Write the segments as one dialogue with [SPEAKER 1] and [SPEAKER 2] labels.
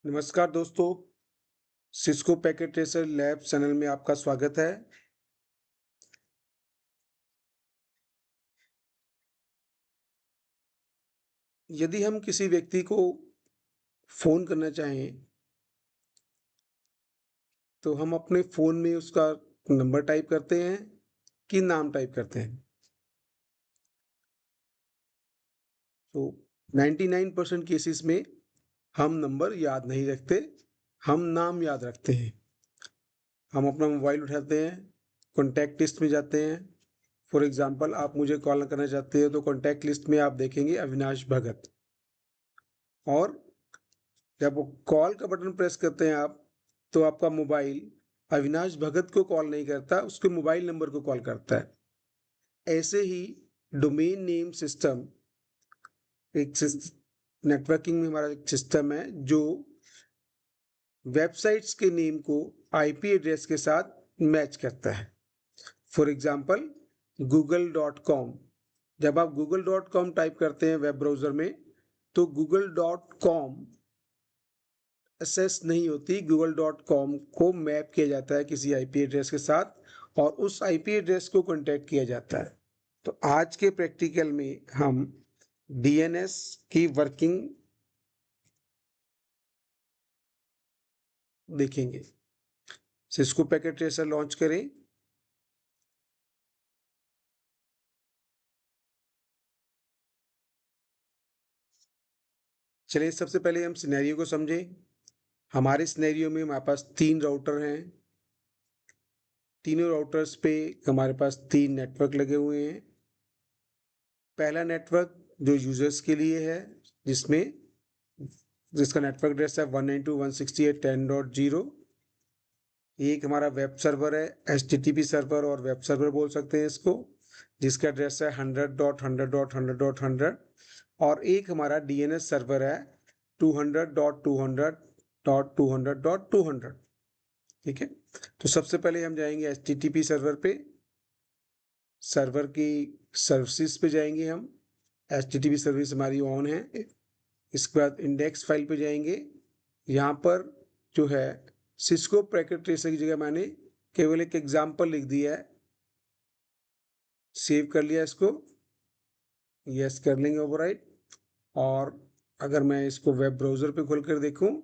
[SPEAKER 1] नमस्कार दोस्तों, Cisco packet tracer lab channel में आपका स्वागत है। यदि हम किसी व्यक्ति को फ़ोन करना चाहें, तो हम अपने फ़ोन में उसका नंबर टाइप करते हैं कि नाम टाइप करते हैं। तो 99% केसेस में हम नंबर याद नहीं रखते, हम नाम याद रखते हैं। हम अपना मोबाइल उठाते हैं, कॉन्टैक्ट लिस्ट में जाते हैं। फॉर एग्ज़ाम्पल आप मुझे कॉल करना चाहते हो तो कॉन्टैक्ट लिस्ट में आप देखेंगे अविनाश भगत, और जब वो कॉल का बटन प्रेस करते हैं आप, तो आपका मोबाइल अविनाश भगत को कॉल नहीं करता, उसके मोबाइल नंबर को कॉल करता है। ऐसे ही डोमेन नेम सिस्टम नेटवर्किंग में हमारा एक सिस्टम है जो वेबसाइट्स के नेम को आईपी एड्रेस के साथ मैच करता है। फॉर एग्जांपल google.com, जब आप google.com टाइप करते हैं वेब ब्राउज़र में, तो google.com एक्सेस नहीं होती। google.com को मैप किया जाता है किसी आईपी एड्रेस के साथ और उस आईपी एड्रेस को कॉन्टैक्ट किया जाता है। तो आज के प्रैक्टिकल में हम डीएनएस की वर्किंग देखेंगे। सिस्को पैकेट ट्रेसर लॉन्च करें। चलिए सबसे पहले हम सिनेरियो को समझें। हमारे सिनेरियो में हमारे पास 3 राउटर हैं। तीनों राउटर्स पे हमारे पास 3 नेटवर्क लगे हुए हैं। पहला नेटवर्क जो यूजर्स के लिए है, जिसका नेटवर्क एड्रेस है 192.168.10.0। एक हमारा वेब सर्वर है, HTTP सर्वर और वेब सर्वर बोल सकते हैं इसको, जिसका एड्रेस है 100.100.100.100। और एक हमारा DNS सर्वर है 200.200.200.200। ठीक है, तो सबसे पहले हम जाएंगे HTTP सर्वर पे। सर्वर की सर्विसेज पे जाएंगे हम। HTTP सर्विस हमारी ऑन है। इसके बाद इंडेक्स फाइल पे जाएंगे। यहाँ पर जो है सिस्को पैकेट ट्रेसर की जगह मैंने केवल एक एग्जाम्पल लिख दिया है। सेव कर लिया इसको, यस कर लेंगे ओवरराइट। और अगर मैं इसको वेब ब्राउज़र पे खोल कर देखूँ,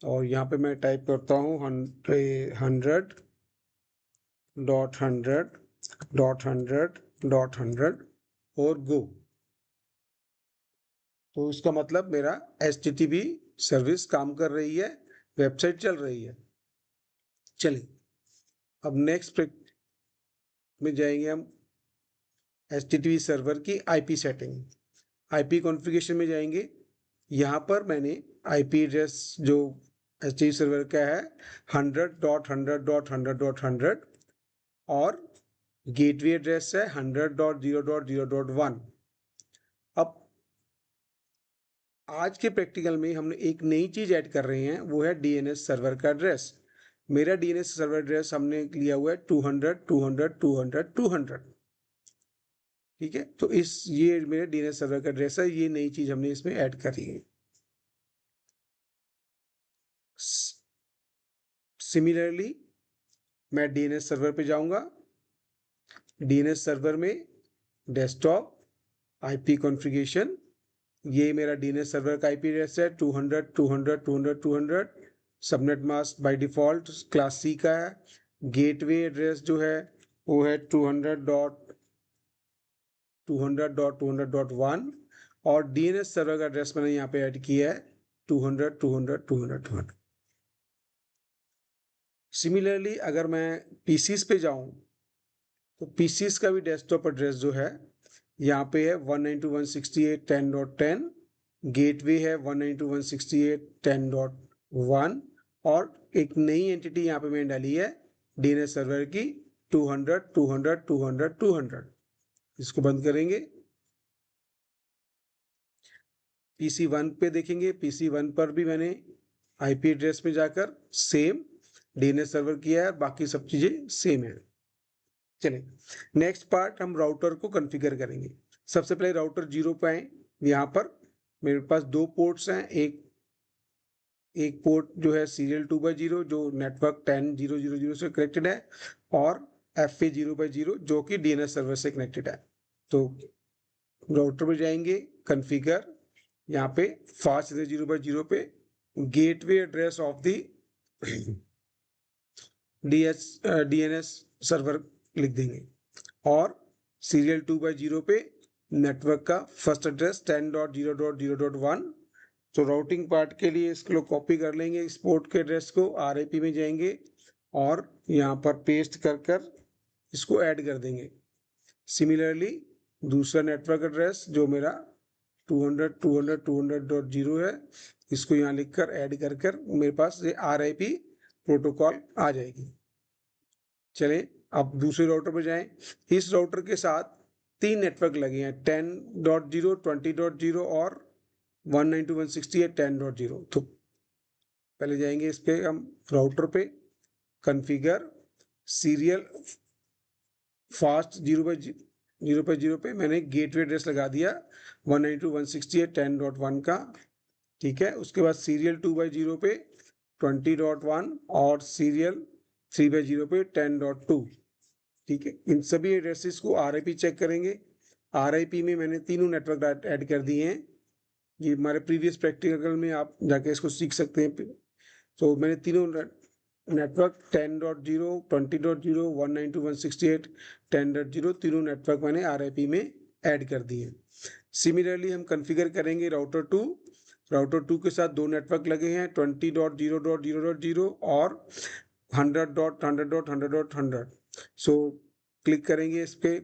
[SPEAKER 1] और यहाँ पे मैं टाइप करता हूँ 100.100.100.100 और गो, तो इसका मतलब मेरा HTTP सर्विस काम कर रही है, वेबसाइट चल रही है। चलिए अब नेक्स्ट में जाएंगे हम HTTP सर्वर की IP सेटिंग। IP कॉन्फ़िगरेशन में जाएंगे। यहाँ पर मैंने IP एड्रेस जो HTTP सर्वर का है 100.100.100.100 और गेटवे एड्रेस है 100.0.0.1। अब आज के प्रैक्टिकल में हमने एक नई चीज ऐड कर रहे हैं, वो है DNS सर्वर का एड्रेस। मेरा DNS सर्वर एड्रेस हमने लिया हुआ है 200.200.200.200। ठीक है, तो ये मेरे DNS सर्वर का एड्रेस है। ये नई चीज हमने इसमें ऐड करी है। सिमिलरली मैं DNS सर्वर पे जाऊंगा। DNS सर्वर में डेस्कटॉप IP कॉन्फ़िगरेशन, ये मेरा DNS सर्वर का IP एड्रेस है 200.200.200.200। Subnet mask by default class C का है। गेटवे एड्रेस जो है वो है 200.200.200.1 और DNS सर्वर का एड्रेस मैंने यहाँ पे ऐड किया है 200.200.200.200। सिमिलरली अगर मैं PCs पे जाऊँ, तो PCs का भी डेस्कटॉप एड्रेस जो है यहाँ पे है 192.168.10.10, गेटवे है 192.168.10.1 और एक नई एंटिटी यहाँ पे मैंने डाली है DNS सर्वर की 200.200.200.200। इसको बंद करेंगे। PC1 पे देखेंगे। PC1 पर भी मैंने IP एड्रेस में जाकर सेम DNS सर्वर किया है, बाकी सब चीजें सेम है। चलिए नेक्स्ट पार्ट हम राउटर को कॉन्फ़िगर करेंगे। सबसे पहले राउटर 0 पे आए। यहाँ पर मेरे पास 2 पोर्ट्स हैं, एक पोर्ट जो है सीरियल 2/0 जो नेटवर्क 10.0.0.0 से कनेक्टेड है, और FA 0/0 जो कि DNS सर्वर से कनेक्टेड है। तो राउटर पे जाएंगे, कॉन्फ़िगर, यहाँ पे फास्ट 0/0 पे gateway address of the DNS server लिख देंगे, और सीरियल 2/0 पे नेटवर्क का फर्स्ट एड्रेस 10.0.0.1। तो राउटिंग पार्ट के लिए इसको कॉपी कर लेंगे इस पोर्ट के एड्रेस को, RIP में जाएंगे और यहाँ पर पेस्ट कर इसको ऐड कर देंगे। सिमिलरली दूसरा नेटवर्क एड्रेस जो मेरा 200.200.200.0 है, इसको यहाँ लिखकर ऐड कर मेरे पास ये RIP प्रोटोकॉल आ जाएगी। चले अब दूसरे राउटर पर जाएं। इस राउटर के साथ 3 नेटवर्क लगे हैं, 10.0, 20.0 और 192.168.10.0। तो पहले जाएंगे इस पे हम राउटर पे, कॉन्फ़िगर, सीरियल फास्ट 0/0 पे मैंने गेटवे एड्रेस लगा दिया 192.168.10.1 का, ठीक है। उसके बाद सीरियल 2/0 पे 20.1 और सीरियल 3/0 पे 10.2, ठीक है। इन सभी एड्रेसेस को RIP चेक करेंगे। RIP में मैंने तीनों नेटवर्क ऐड कर दिए हैं, ये हमारे प्रीवियस प्रैक्टिकल में आप जाके इसको सीख सकते हैं। तो मैंने तीनों नेटवर्क 10.0, 20.0, 192.168, 10.0 तीनों नेटवर्क मैंने RIP में ऐड कर दिए। सिमिलरली हम कॉन्फ़िगर करेंगे राउटर 2। राउटर 2 के साथ 2 नेटवर्क लगे हैं, 20.0.0.0 और 100.100.100.100। सो क्लिक करेंगे इस पे,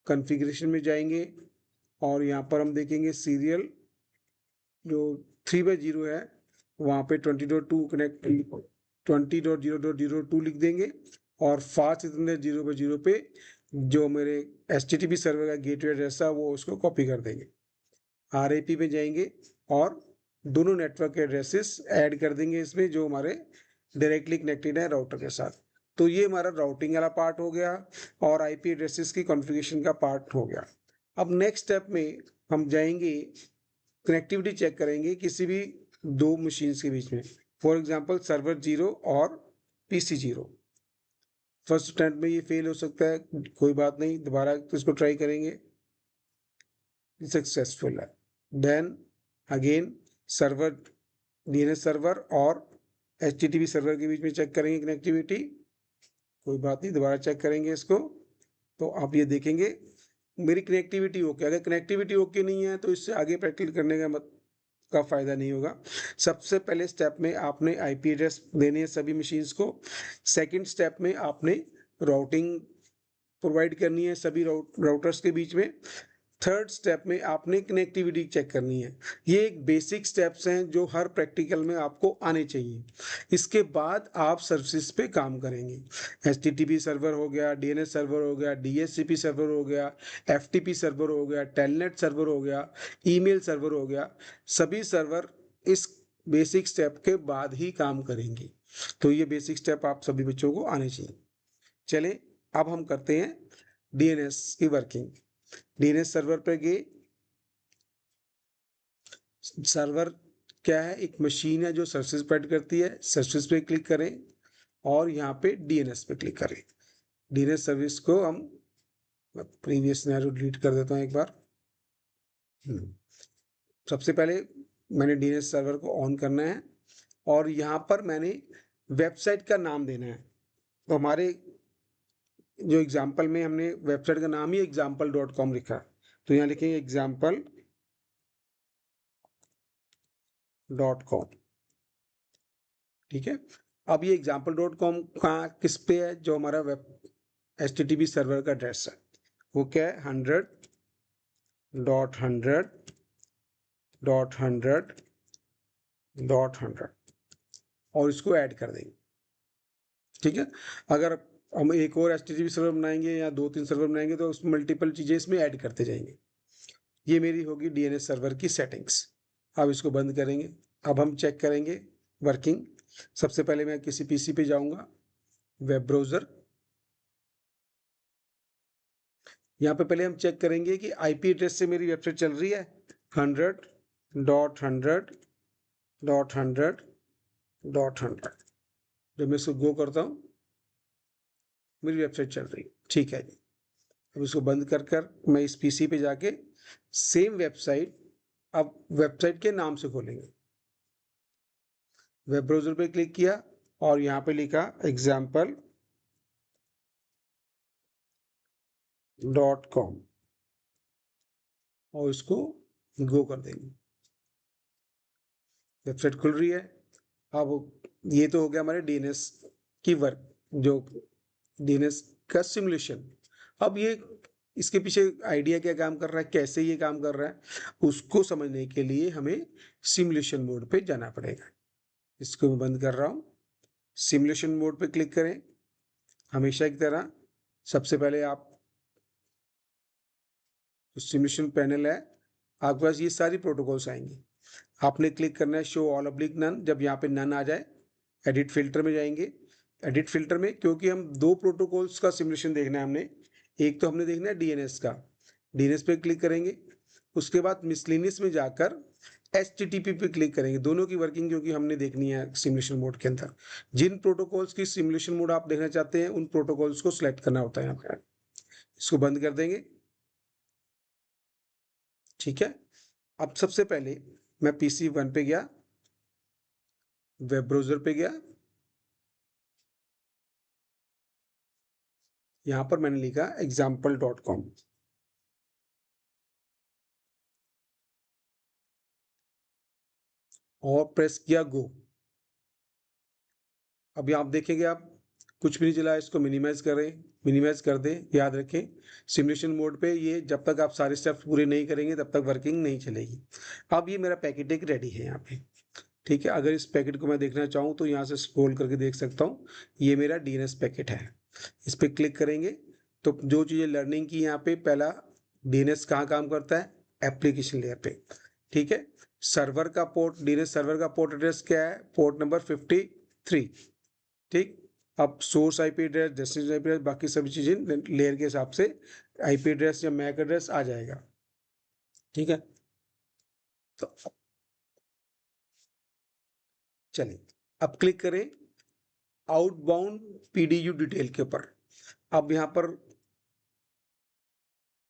[SPEAKER 1] कॉन्फ़िगरेशन में जाएंगे और यहाँ पर हम देखेंगे सीरियल जो 3/0 है वहाँ पे 20.2 कनेक्ट 20.0.0.2 लिख देंगे, और फास्ट 0/0 पे जो मेरे HTTP सर्वर का गेटवे एड्रेस है वो उसको कॉपी कर देंगे। RIP पे जाएंगे और दोनों नेटवर्क एड्रेसेस ऐड कर देंगे इसमें जो हमारे डायरेक्टली कनेक्टेड है राउटर के साथ। तो ये हमारा राउटिंग वाला पार्ट हो गया और IP एड्रेसेस की कॉन्फ़िगरेशन का पार्ट हो गया। अब नेक्स्ट स्टेप में हम जाएंगे, कनेक्टिविटी चेक करेंगे किसी भी 2 मशीन्स के बीच में। फॉर एग्जांपल सर्वर 0 और PC 0। फर्स्ट अटेम्प्ट में ये फेल हो सकता है, कोई बात नहीं, दोबारा इसको ट्राई करेंगे, सक्सेसफुल है। Then again server DNS server और HTTP सर्वर के बीच में चेक करेंगे कनेक्टिविटी, कोई बात नहीं, दोबारा चेक करेंगे इसको। तो आप ये देखेंगे मेरी कनेक्टिविटी ओके। अगर कनेक्टिविटी ओके नहीं है तो इससे आगे प्रैक्टिस करने का फायदा नहीं होगा। सबसे पहले स्टेप में आपने IP एड्रेस देने हैं सभी मशीन्स को। सेकंड स्टेप में आपने राउटिंग प्रोवाइड करनी है सभी राउटर्स के बीच में। थर्ड स्टेप में आपने कनेक्टिविटी चेक करनी है। ये एक बेसिक स्टेप्स हैं जो हर प्रैक्टिकल में आपको आने चाहिए। इसके बाद आप सर्विसेज पे काम करेंगे। HTTP सर्वर हो गया, DNS सर्वर हो गया, DHCP सर्वर हो गया, FTP सर्वर हो गया, टेलनेट सर्वर हो गया, ईमेल सर्वर हो गया, सभी सर्वर इस बेसिक स्टेप के बाद ही काम करेंगे। तो ये बेसिक स्टेप आप सभी बच्चों को आने चाहिए। चले अब हम करते हैं DNS की वर्किंग। DNS सर्वर पे गए, सर्वर क्या है, एक मशीन है जो सर्विस प्रोवाइड करती है। सर्विस पे क्लिक करें और यहाँ पे DNS पे क्लिक करें। DNS सर्विस को हम प्रीवियस सिनेरियो डिलीट कर देता हूँ एक बार। सबसे पहले मैंने DNS सर्वर को ऑन करना है और यहाँ पर मैंने वेबसाइट का नाम देना है। तो हमारे जो एग्जाम्पल में हमने वेबसाइट का नाम ही example.com लिखा है, तो यहाँ लिखेंगे example.com, ठीक है। अब ये example.com का किस पे है, जो हमारा वेब HTTP सर्वर का एड्रेस है वो क्या है 100.100.100.100 और इसको ऐड कर देंगे, ठीक है। अगर हम एक और HTTP सर्वर बनाएंगे या 2-3 सर्वर बनाएंगे तो उसमें मल्टीपल चीज़ें इसमें ऐड करते जाएंगे। ये मेरी होगी DNS सर्वर की सेटिंग्स। अब इसको बंद करेंगे। अब हम चेक करेंगे वर्किंग। सबसे पहले मैं किसी PC पे जाऊंगा, वेब ब्राउज़र। यहाँ पे पहले हम चेक करेंगे कि IP एड्रेस से मेरी वेबसाइट चल रही है 100 .100 .100 जब मैं इसको गो करता हूँ मेरी वेबसाइट चल रही है। ठीक है जी, अब इसको बंद कर मैं इस पीसी पे जाके सेम वेबसाइट अब वेबसाइट के नाम से खोलेंगे। वेब ब्राउज़र पे क्लिक किया और यहाँ पे लिखा example.com और इसको गो कर देंगे। वेबसाइट खुल रही है। अब ये तो हो गया हमारे डीएनएस की वर्क, जो डीएनएस का सिमुलेशन। अब ये इसके पीछे आइडिया क्या काम कर रहा है, कैसे ये काम कर रहा है, उसको समझने के लिए हमें सिमुलेशन मोड पे जाना पड़ेगा। इसको मैं बंद कर रहा हूँ। सिमुलेशन मोड पे क्लिक करें। हमेशा की तरह सबसे पहले आप सिमुलेशन पैनल है, आपके पास ये सारी प्रोटोकॉल्स आएंगी। आपने क्लिक करना है शो ऑल ऑब्लिक नन। जब यहाँ पे नन आ जाए एडिट फिल्टर में जाएंगे। एडिट फिल्टर में क्योंकि हम दो प्रोटोकॉल्स का सिमुलेशन देखना है हमने, एक तो हमने देखना है डीएनएस का, डीएनएस पे क्लिक करेंगे। उसके बाद मिसलेनियस में जाकर HTTP पे क्लिक करेंगे। दोनों की वर्किंग क्योंकि हमने देखनी है सिमुलेशन मोड के अंदर। जिन प्रोटोकॉल्स की सिमुलेशन मोड आप देखना चाहते हैं उन प्रोटोकॉल्स को सिलेक्ट करना होता है यहाँ पे। इसको बंद कर देंगे। ठीक है, अब सबसे पहले मैं PC1 पे गया, वेब ब्राउज़र पे गया, यहाँ पर मैंने लिखा example.com और प्रेस किया गो। अभी आप देखेंगे आप कुछ भी नहीं चला, इसको मिनिमाइज करें, मिनिमाइज कर दें। याद रखें सिमुलेशन मोड पे ये जब तक आप सारे स्टेप्स पूरे नहीं करेंगे तब तक वर्किंग नहीं चलेगी। अब ये मेरा पैकेट एक रेडी है यहाँ पे। ठीक है, अगर इस पैकेट को मैं देखना चाहूँ तो यहाँ से स्क्रॉल करके देख सकता हूँ। ये मेरा डीएनएस पैकेट है। इस पर क्लिक करेंगे तो जो चीज़ें लर्निंग की यहाँ पे, पहला डीएनएस कहाँ काम करता है, एप्लीकेशन लेयर पे। ठीक है, सर्वर का पोर्ट, डीएनएस सर्वर का पोर्ट एड्रेस क्या है, पोर्ट नंबर 53। ठीक, अब source IP address, destination IP address, बाकी सभी चीज़ें लेयर के हिसाब से आईपी एड्रेस या मैक एड्रेस आ जाएगा। ठीक है, तो चलिए अब क्लिक करें आउटबाउंड पीडीयू डिटेल के ऊपर। अब यहाँ पर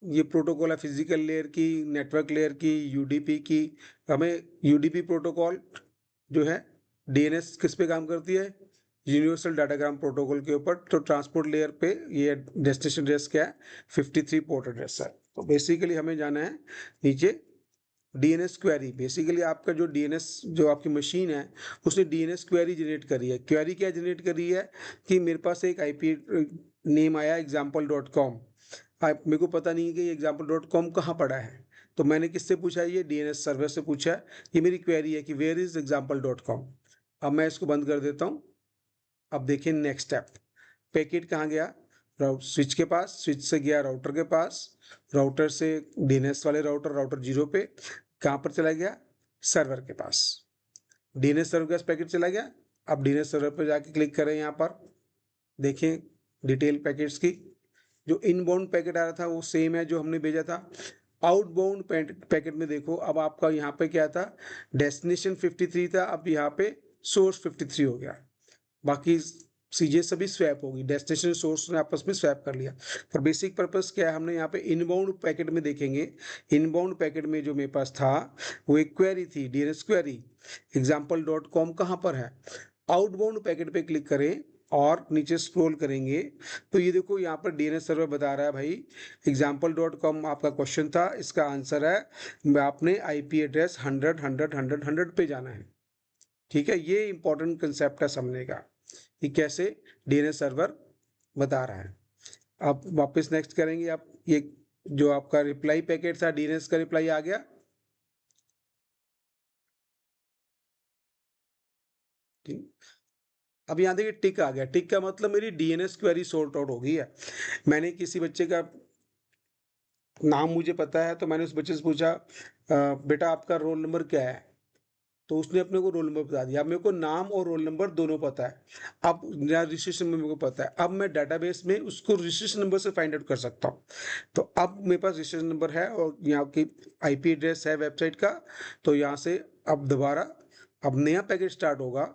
[SPEAKER 1] ये प्रोटोकॉल है फिजिकल लेयर की, नेटवर्क लेयर की, यूडीपी की। हमें यूडीपी प्रोटोकॉल जो है डीएनएस किस पे काम करती है, यूनिवर्सल डाटाग्राम प्रोटोकॉल के ऊपर। तो ट्रांसपोर्ट लेयर पे ये डेस्टिनेशन एड्रेस क्या है, 53 पोर्ट एड्रेस है। तो बेसिकली हमें जाना है नीचे डीएनएस क्वेरी। बेसिकली आपका जो डीएनएस जो आपकी मशीन है उसने डीएनएस क्वेरी जनरेट करी है। क्वेरी क्या जनरेट करी है कि मेरे पास एक आईपी नेम आया example.com। मेरे को पता नहीं है कि ये example.com कहाँ पड़ा है, तो मैंने किससे पूछा, ये डीएनएस सर्वर से पूछा। ये मेरी क्वेरी है कि वेयर इज example.com। अब मैं इसको बंद कर देता हूँ। अब देखिए नेक्स्ट स्टेप, पैकेट कहाँ गया, स्विच के पास, स्विच से गया राउटर के पास, राउटर से डीएनएस वाले राउटर, राउटर 0 पे कहाँ पर चला गया, सर्वर के पास। डीएनएस सर्वर के पास पैकेट चला गया। अब डीएनएस सर्वर पर जाके क्लिक करें, यहाँ पर देखें डिटेल पैकेट्स की। जो इनबाउंड पैकेट आ रहा था वो सेम है जो हमने भेजा था। आउटबाउंड पैकेट में देखो अब आपका यहाँ पे क्या था, डेस्टिनेशन 53 था, अब यहाँ पे सोर्स 53 हो गया। बाकी चीजें सभी स्वैप होगी, डेस्टिनेशन सोर्स ने आपस में स्वैप कर लिया। पर बेसिक पर्पस क्या है, हमने यहाँ पे इनबाउंड पैकेट में देखेंगे। इनबाउंड पैकेट में जो मेरे पास था वो एक क्वेरी थी, डीएनएस क्वेरी, example.com कहाँ पर है। आउटबाउंड पैकेट पे क्लिक करें और नीचे स्क्रॉल करेंगे तो ये देखो यहाँ पर डीएनएस सर्वर बता रहा है भाई example.com आपका क्वेश्चन था, इसका आंसर है आपने आईपी एड्रेस 100 पे जाना है। ठीक है, ये इंपॉर्टेंट कंसेप्ट है समझने का कि कैसे डीएनएस सर्वर बता रहा है। अब वापस नेक्स्ट करेंगे। आप ये जो आपका रिप्लाई पैकेट था डीएनएस का रिप्लाई आ गया। अब यहाँ देखिए टिक आ गया। टिक का मतलब मेरी डीएनएस क्वेरी सॉर्ट आउट हो गई है। मैंने किसी बच्चे का नाम मुझे पता है तो मैंने उस बच्चे से पूछा बेटा आपका रोल नंबर क्या है, तो उसने अपने को रोल नंबर बता दिया। अब मेरे को नाम और रोल नंबर दोनों पता है, अब या रजिस्ट्रेशन नंबर मेरे को पता है। अब मैं डाटाबेस में उसको रजिस्ट्रेशन नंबर से फाइंड आउट कर सकता हूँ। तो अब मेरे पास रजिस्ट्रेशन नंबर है और यहाँ की आईपी एड्रेस है वेबसाइट का। तो यहाँ से अब दोबारा अब नया पैकेट स्टार्ट होगा।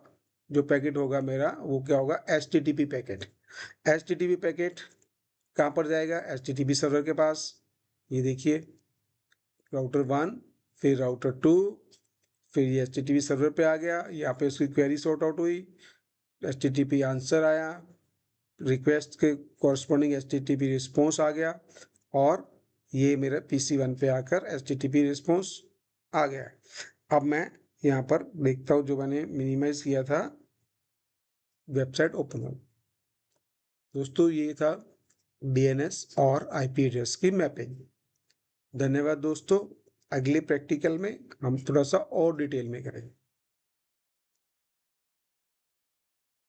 [SPEAKER 1] जो पैकेट होगा मेरा वो क्या होगा, HTTP पैकेट। HTTP पैकेट कहाँ पर जाएगा, HTTP सर्वर के पास। ये देखिए राउटर 1, फिर राउटर 2, फिर ये HTTP सर्वर पे आ गया। यहाँ पे उसकी क्वेरी सॉर्ट आउट हुई, HTTP आंसर आया, रिक्वेस्ट के कॉरस्पॉन्डिंग HTTP रिस्पॉन्स आ गया, और ये मेरे PC1 पे आकर HTTP रिस्पॉन्स आ गया। अब मैं यहाँ पर देखता हूँ जो मैंने मिनिमाइज किया था, वेबसाइट ओपन हो। दोस्तों ये था DNS और IP एड्रेस की मैपिंग। धन्यवाद दोस्तों। अगले प्रैक्टिकल में हम थोड़ा सा और डिटेल में करेंगे।